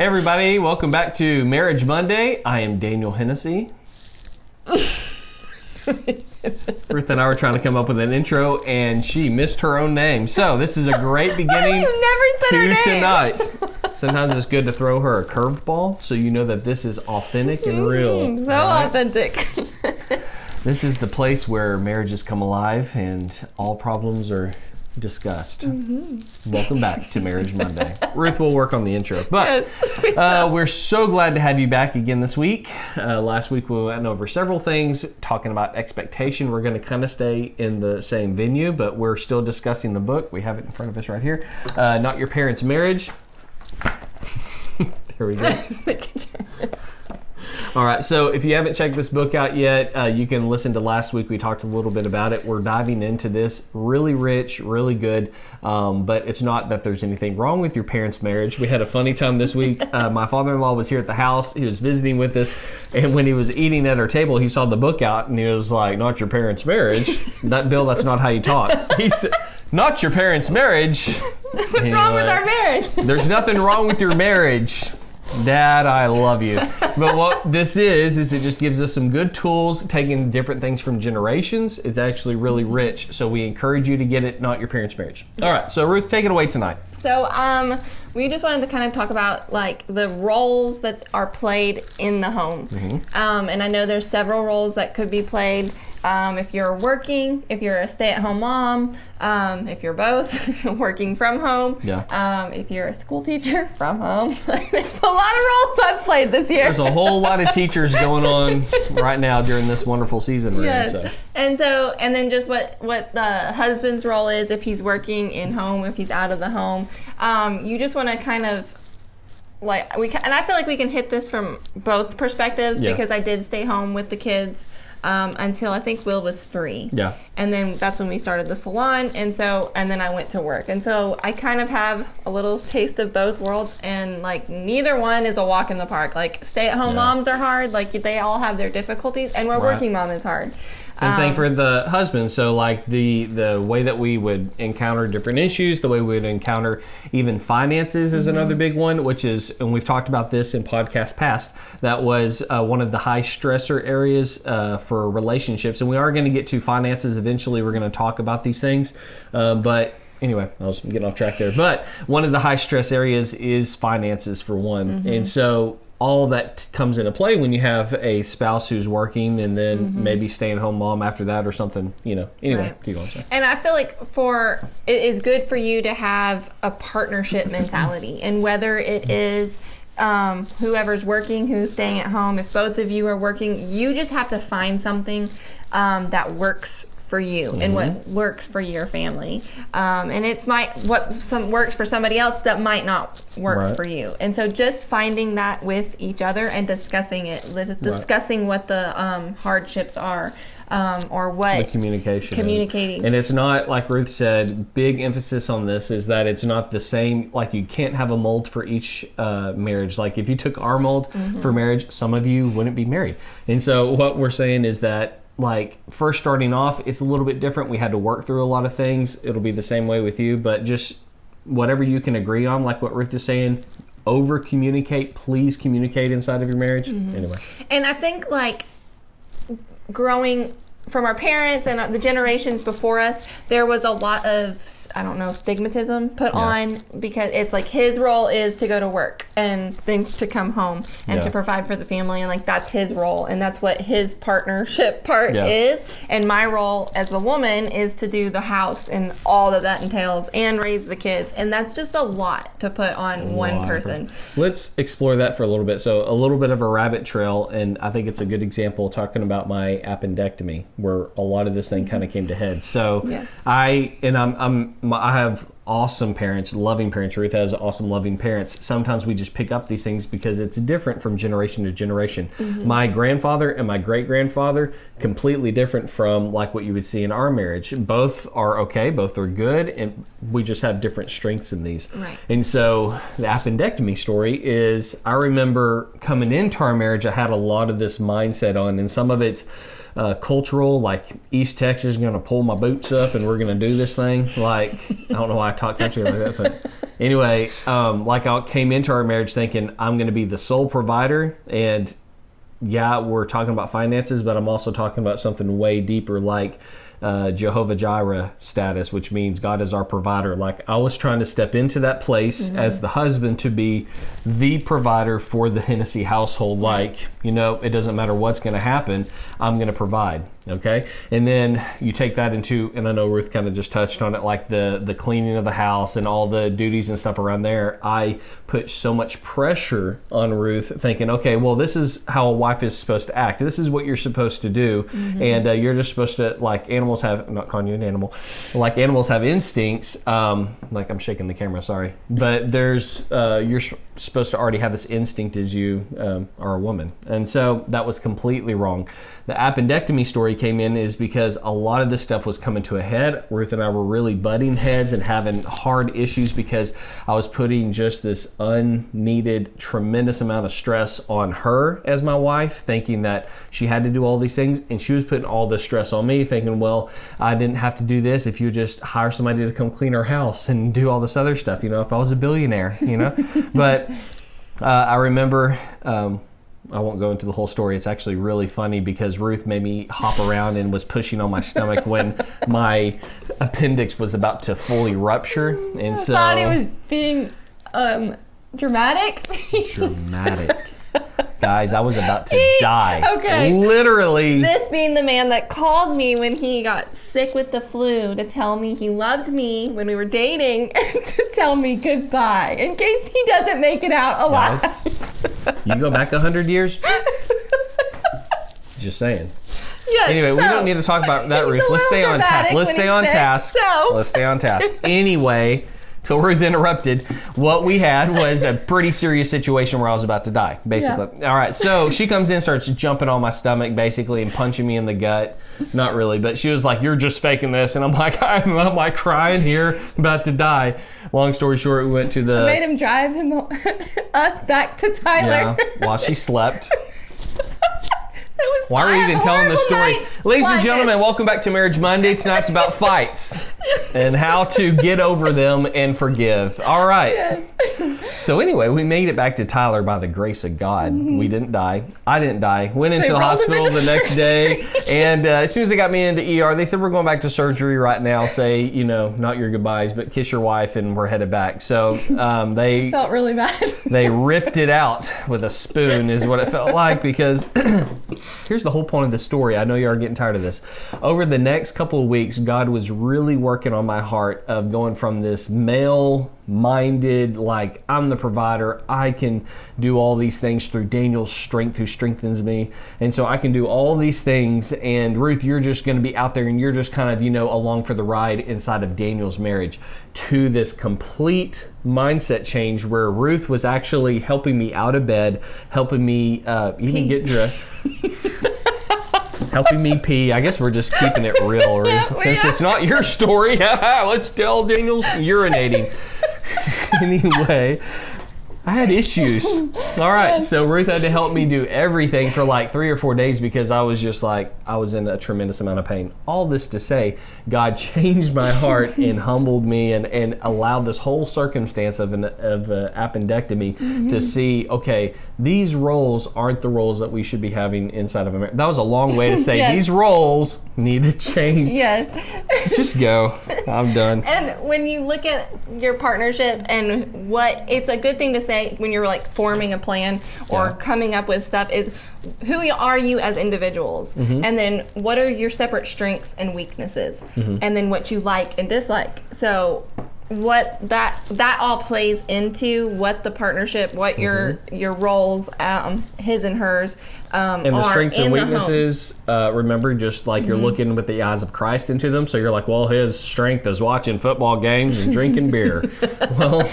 Hey everybody, welcome back to Marriage Monday. I am Daniel Hennessy. Ruth and I were trying to come up with an intro and she missed her own name. So this is a great beginning to tonight. Sometimes it's good to throw her a curveball so you know that this is authentic and real. So right? Authentic. This is the place where marriages come alive and all problems are discussed. Welcome back to Marriage Monday. Ruth will work on the intro. But we're so glad to have you back again this week. Last week we went over several things talking about expectation. We're going to kind of stay in the same venue, but we're still discussing the book. We have it in front of us right here. Not Your Parents' Marriage. There we go. All right, so if you haven't checked this book out yet, you can listen to last week. We talked a little bit about it. We're diving into this really rich, really good, but it's not that there's anything wrong with your parents' marriage. We had a funny time this week. My father-in-law was here at the house. He was visiting with us, and when he was eating at our table, he saw the book out, and he was like, "Not Your Parents' Marriage." Bill, that's not how you talk. He said, "Not your parents' marriage." What's wrong with our marriage? There's nothing wrong with your marriage. Dad, I love you. But what this is it just gives us some good tools, taking different things from generations. It's actually really rich. So we encourage you to get it, Not Your Parents' Marriage. Yes. All right, so Ruth, take it away tonight. So we just wanted to kind of talk about like the roles that are played in the home. And I know there's several roles that could be played. If you're working, if you're a stay-at-home mom, if you're both working from home, if you're a school teacher from home. There's a lot of roles I've played this year. There's a whole lot of teachers going on right now during this wonderful season we're in. So. And then just what the husband's role is if he's working in home, if he's out of the home. You just want to kind of and I feel like we can hit this from both perspectives because I did stay home with the kids. Until I think Will was 3. Yeah. And then that's when we started the salon. And then I went to work. And so I kind of have a little taste of both worlds. And like neither one is a walk in the park. Like stay-at-home moms are hard. Like they all have their difficulties. And working mom is hard. And same for the husband. So like the way that we would encounter different issues, the way we would encounter even finances is another big one, which is, and we've talked about this in podcasts past, that was one of the high stressor areas for relationships. And we are going to get to finances eventually. We're going to talk about these things. But anyway, I was getting off track there. But one of the high stress areas is finances for one. And so all that comes into play when you have a spouse who's working and then maybe stay-at-home mom after that or something, Anyway, keep going. And I feel like it is good for you to have a partnership mentality. And whether it is whoever's working, who's staying at home, if both of you are working, you just have to find something that works for you and what works for your family, and what works for somebody else that might not work for you. And so just finding that with each other and discussing what the hardships are, or what the communicating. And it's not, like Ruth said, big emphasis on this is that it's not the same. Like you can't have a mold for each marriage. Like if you took our mold for marriage, some of you wouldn't be married. And so what we're saying is that, like, first starting off, it's a little bit different. We had to work through a lot of things. It'll be the same way with you, but just whatever you can agree on, like what Ruth is saying, over communicate. Please communicate inside of your marriage. Anyway. And I think like growing from our parents and the generations before us, there was a lot of, stigmatism put on, because it's like his role is to go to work and then to come home and to provide for the family, and like that's his role and that's what his partnership part is. And my role as the woman is to do the house and all that entails and raise the kids, and that's just a lot to put on one person. Let's explore that for a little bit. So a little bit of a rabbit trail, and I think it's a good example talking about my appendectomy, where a lot of this thing kind of came to head. So I have awesome parents, loving parents. Ruth has awesome, loving parents. Sometimes we just pick up these things because it's different from generation to generation. My grandfather and my great-grandfather, completely different from like what you would see in our marriage. Both are okay, both are good, and we just have different strengths in these. Right. And so the appendectomy story is, I remember coming into our marriage, I had a lot of this mindset on, and some of it's cultural, like East Texas is going to pull my boots up and we're going to do this thing. Like, I don't know why I talk country like that, but Anyway, like I came into our marriage thinking I'm going to be the sole provider, and yeah, we're talking about finances, but I'm also talking about something way deeper, like Jehovah Jireh status, which means God is our provider. Like I was trying to step into that place as the husband to be the provider for the Hennessy household. Like, it doesn't matter what's going to happen, I'm going to provide. Okay. And then you take that into, and I know Ruth kind of just touched on it, like the cleaning of the house and all the duties and stuff around there. I put so much pressure on Ruth thinking, okay, well, this is how a wife is supposed to act. This is what you're supposed to do. And you're just supposed to, like animals have, I'm not calling you an animal, like animals have instincts. Like I'm shaking the camera, sorry. But there's, you're supposed to already have this instinct as you are a woman. And so that was completely wrong. The appendectomy story came in is because a lot of this stuff was coming to a head. Ruth and I were really butting heads and having hard issues because I was putting just this unneeded tremendous amount of stress on her as my wife, thinking that she had to do all these things, and she was putting all this stress on me, thinking, well, I didn't have to do this if you just hire somebody to come clean our house and do all this other stuff, if I was a billionaire, But I remember, I won't go into the whole story. It's actually really funny because Ruth made me hop around and was pushing on my stomach when my appendix was about to fully rupture. And so I thought he was being dramatic. Dramatic. Guys, I was about to die. Okay. Literally. This being the man that called me when he got sick with the flu to tell me he loved me when we were dating and to tell me goodbye in case he doesn't make it out alive. Guys, you go back 100 years? Just saying. Yes, anyway, we don't need to talk about that, Ruth. Let's stay on task. Let's stay on task. Let's stay on task. Anyway, till Ruth interrupted, what we had was a pretty serious situation where I was about to die, basically. Yeah. All right, so she comes in, starts jumping on my stomach, basically, and punching me in the gut. Not really, but she was like, "You're just faking this," and I'm like, I'm like crying here, about to die. Long story short, we went to the. I made him drive us back to Tyler. Yeah, while she slept. Why are we even telling this story? Ladies and gentlemen, welcome back to Marriage Monday. Tonight's about fights and how to get over them and forgive. All right. Yes. So anyway, we made it back to Tyler by the grace of God. We didn't die. I didn't die. Went into the hospital the next day. And as soon as they got me into ER, they said, we're going back to surgery right now. Say, not your goodbyes, but kiss your wife, and we're headed back. So they felt really bad. They ripped it out with a spoon is what it felt like, because here's the whole point of the story. I know you are getting tired of this. Over the next couple of weeks, God was really working on my heart of going from this male-minded, like, I'm the provider, I can do all these things through Daniel's strength who strengthens me, and so I can do all these things, and Ruth, you're just going to be out there and you're just kind of, along for the ride inside of Daniel's marriage, to this complete mindset change where Ruth was actually helping me out of bed, helping me even get dressed. Helping me pee. I guess we're just keeping it real, Ruth. Since it's not your story, let's tell Daniel's urinating. Anyway, I had issues. All right, so Ruth had to help me do everything for like 3 or 4 days because I was just like, I was in a tremendous amount of pain. All this to say, God changed my heart and humbled me and allowed this whole circumstance of an appendectomy to see, okay, these roles aren't the roles that we should be having inside of America. That was a long way to say these roles need to change. Yes. Just go. I'm done. And when you look at your partnership and what, it's a good thing to say when you're like forming a plan or coming up with stuff is, who are you as individuals? And then what are your separate strengths and weaknesses? And then what you like and dislike. So what that all plays into what the partnership, what your roles, his and hers, and the strengths and weaknesses. Remember, just like you're looking with the eyes of Christ into them. So you're like, well, his strength is watching football games and drinking beer. Well,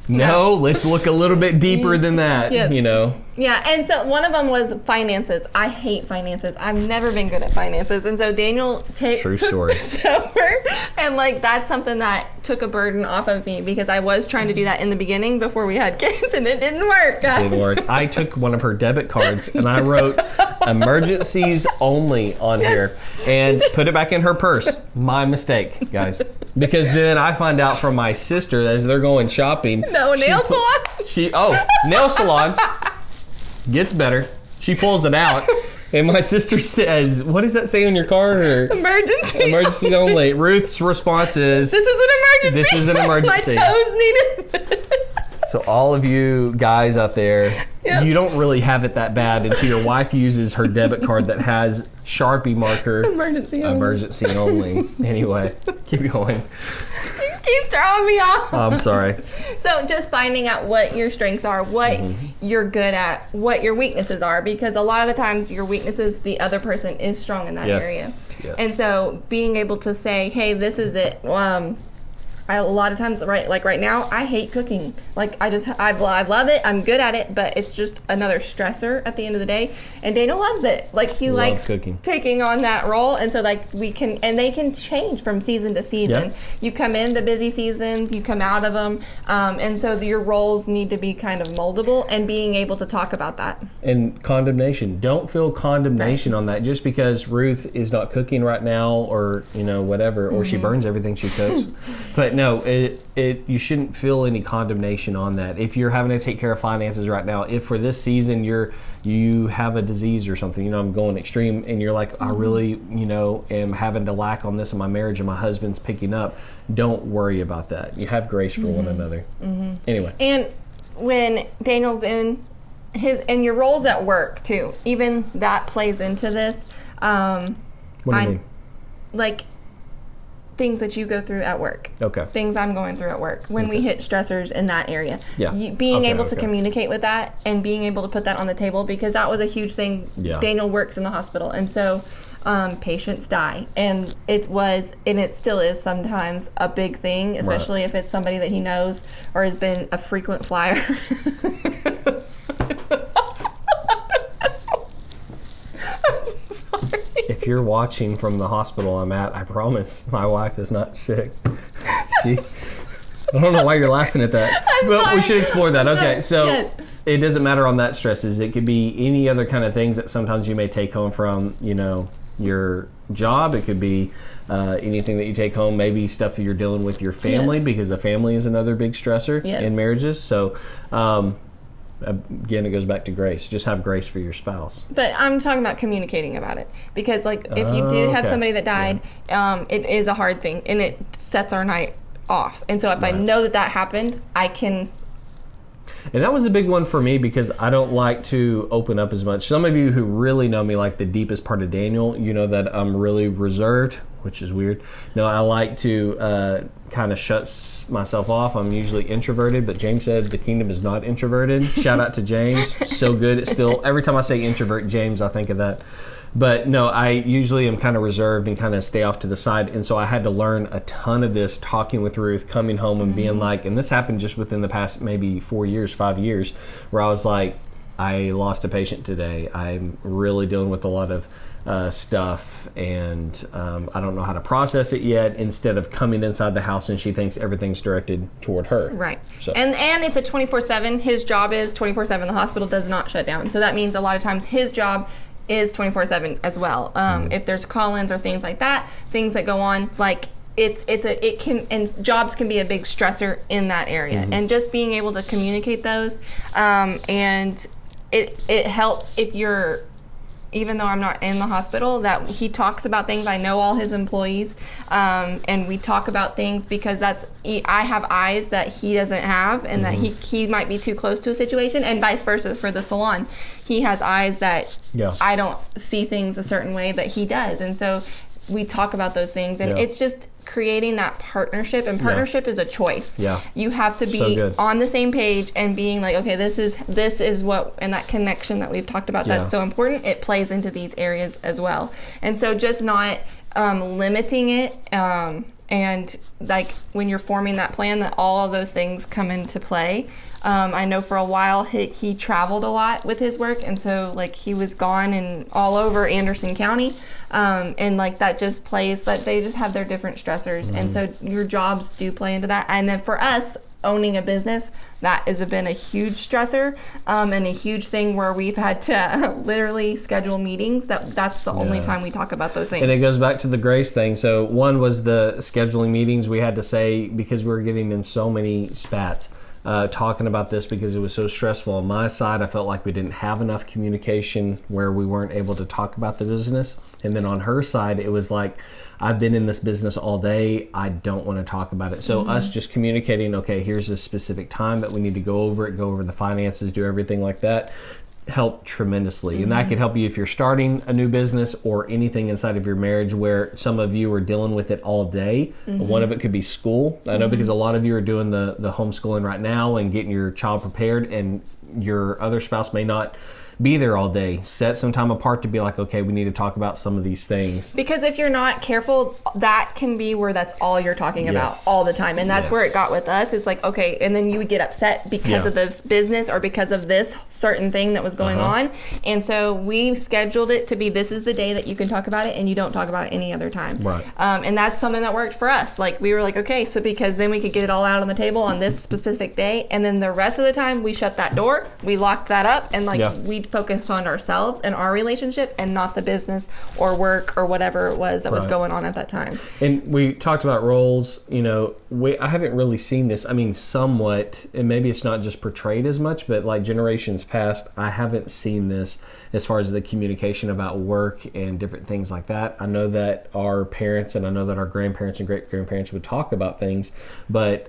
no, let's look a little bit deeper than that. Yeah, and so one of them was finances. I hate finances. I've never been good at finances. And so Daniel took this over. And like that's something that took a burden off of me because I was trying to do that in the beginning before we had kids and it didn't work, guys. It didn't work. I took one of her debit cards and I wrote emergencies only on here and put it back in her purse. My mistake, guys. Because then I find out from my sister as they're going shopping. No, nail salon? Nail salon. Gets better. She pulls it out. And my sister says, what does that say on your card? Or emergencies only. Ruth's response is, this is an emergency. My toes needed. So all of you guys out there, you don't really have it that bad until your wife uses her debit card that has Sharpie marker. Emergency only. Anyway, keep going. You keep throwing me off. I'm sorry. So just finding out what your strengths are, what you're good at, what your weaknesses are, because a lot of the times your weaknesses, the other person is strong in that area. Yes. And so being able to say, hey, this is it. A lot of times, right now, I hate cooking. Like, I love it. I'm good at it, but it's just another stressor at the end of the day. And Dana loves it. Like, he likes cooking, taking on that role. And so, like, they can change from season to season. Yep. You come into busy seasons, you come out of them. And so your roles need to be kind of moldable and being able to talk about that. And condemnation. Don't feel condemnation on that just because Ruth is not cooking right now or, whatever, or she burns everything she cooks. But no, you shouldn't feel any condemnation on that. If you're having to take care of finances right now, if for this season you have a disease or something, I'm going extreme, and you're like, I really, am having to lack on this in my marriage, and my husband's picking up. Don't worry about that. You have grace for one another. Anyway. And when Daniel's in your roles at work too, even that plays into this. What do you mean? Like, things that you go through at work. Okay. Things I'm going through at work. When we hit stressors in that area. Yeah. Being able to communicate with that and being able to put that on the table, because that was a huge thing. Yeah. Daniel works in the hospital, and so patients die. And it still is sometimes a big thing, especially if it's somebody that he knows or has been a frequent flyer. If you're watching from the hospital I'm at, I promise my wife is not sick. I don't know why you're laughing at that. But we should explore that. Okay, so it doesn't matter on that stresses. It could be any other kind of things that sometimes you may take home from, your job. It could be anything that you take home, maybe stuff that you're dealing with your family, because a family is another big stressor in marriages. So again, it goes back to grace. Just have grace for your spouse. But I'm talking about communicating about it, because like if you did have somebody that died, it is a hard thing, and it sets our night off. And so if I know that happened, I can. And that was a big one for me, because I don't like to open up as much. Some of you who really know me, like the deepest part of Daniel, you know that I'm really reserved, which is weird. No, I like to kind of shut myself off. I'm usually introverted, but James said the kingdom is not introverted. Shout out to James. So good. It's still, every time I say introvert, James, I think of that. But no, I usually am kind of reserved and kind of stay off to the side. And so I had to learn a ton of this talking with Ruth, coming home and being like, and this happened just within the past maybe 4 years, 5 years, where I was like, I lost a patient today. I'm really dealing with a lot of stuff, and I don't know how to process it yet, instead of coming inside the house and she thinks everything's directed toward her. Right. So. And it's a 24/7. His job is 24/7. The hospital does not shut down. So that means a lot of times his job is 24/7 as well. If there's call-ins or things like that, things that go on, like and jobs can be a big stressor in that area. And just being able to communicate those, and it helps if you're, even though I'm not in the hospital, that he talks about things. I know all his employees, and we talk about things, because I have eyes that he doesn't have, and that he might be too close to a situation, and vice versa for the salon. He has eyes that I don't see things a certain way that he does, and so we talk about those things, and it's just creating that partnership, and partnership is a choice. You have to be on the same page and being like, okay, this is what, and that connection that we've talked about, that's so important. It plays into these areas as well. And so just not limiting it And like when you're forming that plan, that all of those things come into play. I know for a while he traveled a lot with his work, and so like he was gone and all over Anderson County, and like that just plays that they just have their different stressors, and so your jobs do play into that. And then for us, owning a business, that has been a huge stressor, and a huge thing where we've had to literally schedule meetings. That's the only time we talk about those things. And it goes back to the grace thing. So one was the scheduling meetings we had to say, because we were getting in so many spats talking about this because it was so stressful. On my side, I felt like we didn't have enough communication where we weren't able to talk about the business. And then on her side, it was like, I've been in this business all day. I don't want to talk about it. So us just communicating, okay, here's a specific time that we need to go over it, go over the finances, do everything like that, helped tremendously. And that could help you if you're starting a new business or anything inside of your marriage where some of you are dealing with it all day. One of it could be school. I know because a lot of you are doing the homeschooling right now and getting your child prepared, and your other spouse may not be there all day. Set some time apart to be like, okay, we need to talk about some of these things. Because if you're not careful, that can be where that's all you're talking about all the time. And that's where it got with us. It's like, okay, and then you would get upset because of this business or because of this certain thing that was going on. And so we scheduled it to be, this is the day that you can talk about it and you don't talk about it any other time. Right. And that's something that worked for us. Like we were like, okay, so because then we could get it all out on the table on this specific day. And then the rest of the time we shut that door, we locked that up, and like we focused on ourselves and our relationship and not the business or work or whatever it was that was going on at that time. And we talked about roles. You know, I haven't really seen this. I mean, somewhat, and maybe it's not just portrayed as much, but like generations past, I haven't seen this as far as the communication about work and different things like that. I know that our parents and I know that our grandparents and great-grandparents would talk about things, but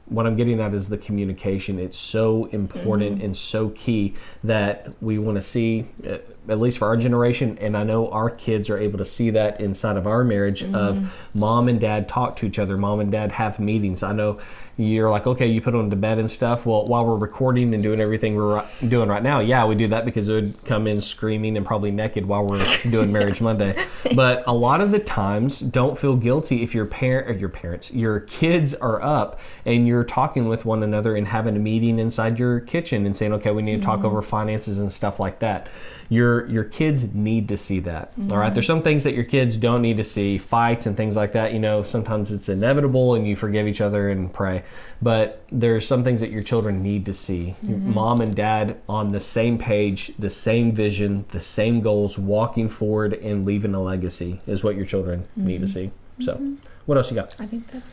what I'm getting at is the communication. It's so important and so key that we want to see, at least for our generation, and I know our kids are able to see that inside of our marriage of mom and dad talk to each other, mom and dad have meetings. I know you're like, okay, you put them to bed and stuff. Well, while we're recording and doing everything we're doing right now, we do that because it would come in screaming and probably naked while we're doing Marriage Monday. But a lot of the times, don't feel guilty if your kids are up and you're talking with one another and having a meeting inside your kitchen and saying, okay, we need to talk over finances and stuff like that. Your kids need to see that. All right. There's some things that your kids don't need to see, fights and things like that. You know, sometimes it's inevitable and you forgive each other and pray. But there's some things that your children need to see. Mom and dad on the same page, the same vision, the same goals, walking forward and leaving a legacy is what your children need to see. So what else you got? I think that's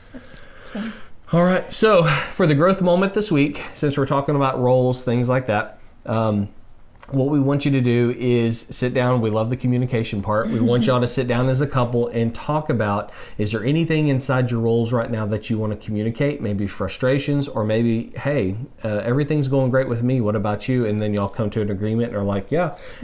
so. All right. So for the growth moment this week, since we're talking about roles, things like that, what we want you to do is sit down. We love the communication part. We want y'all to sit down as a couple and talk about, is there anything inside your roles right now that you want to communicate? Maybe frustrations, or maybe, hey, everything's going great with me. What about you? And then y'all come to an agreement and are like,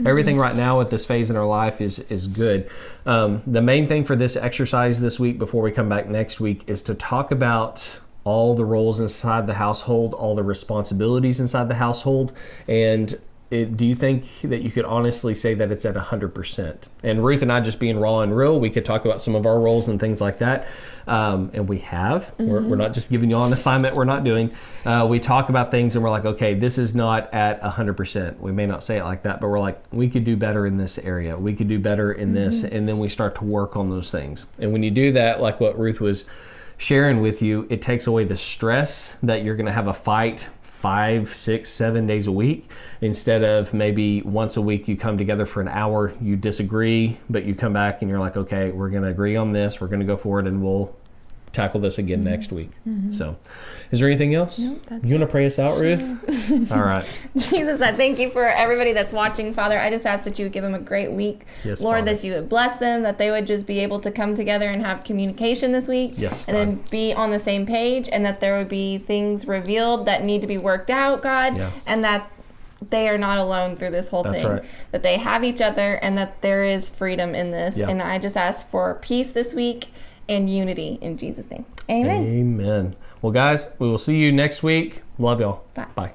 everything right now at this phase in our life is good. The main thing for this exercise this week before we come back next week is to talk about all the roles inside the household, all the responsibilities inside the household, and do you think that you could honestly say that it's at 100%? And Ruth and I, just being raw and real, we could talk about some of our roles and things like that. And we have. We're not just giving you all an assignment we're not doing. We talk about things and we're like, okay, this is not at 100%. We may not say it like that, but we're like, we could do better in this area. We could do better in this. And then we start to work on those things. And when you do that, like what Ruth was sharing with you, it takes away the stress that you're going to have a fight 5, 6, 7 days a week, instead of maybe once a week you come together for an hour, you disagree, but you come back and you're like, okay, we're going to agree on this, we're going to go forward, and we'll tackle this again next week. So is there anything else? Nope, you want to pray us out, Ruth? All right. Jesus, I thank you for everybody that's watching. Father, I just ask that you would give them a great week. Yes, Lord, Father. that you would bless them, that they would just be able to come together and have communication this week. Yes, and then be on the same page, and that there would be things revealed that need to be worked out, God, and that they are not alone through this whole thing. Right. That they have each other, and that there is freedom in this. And I just ask for peace this week and unity in Jesus' name. Amen. Amen. Well, guys, we will see you next week. Love y'all. Bye. Bye.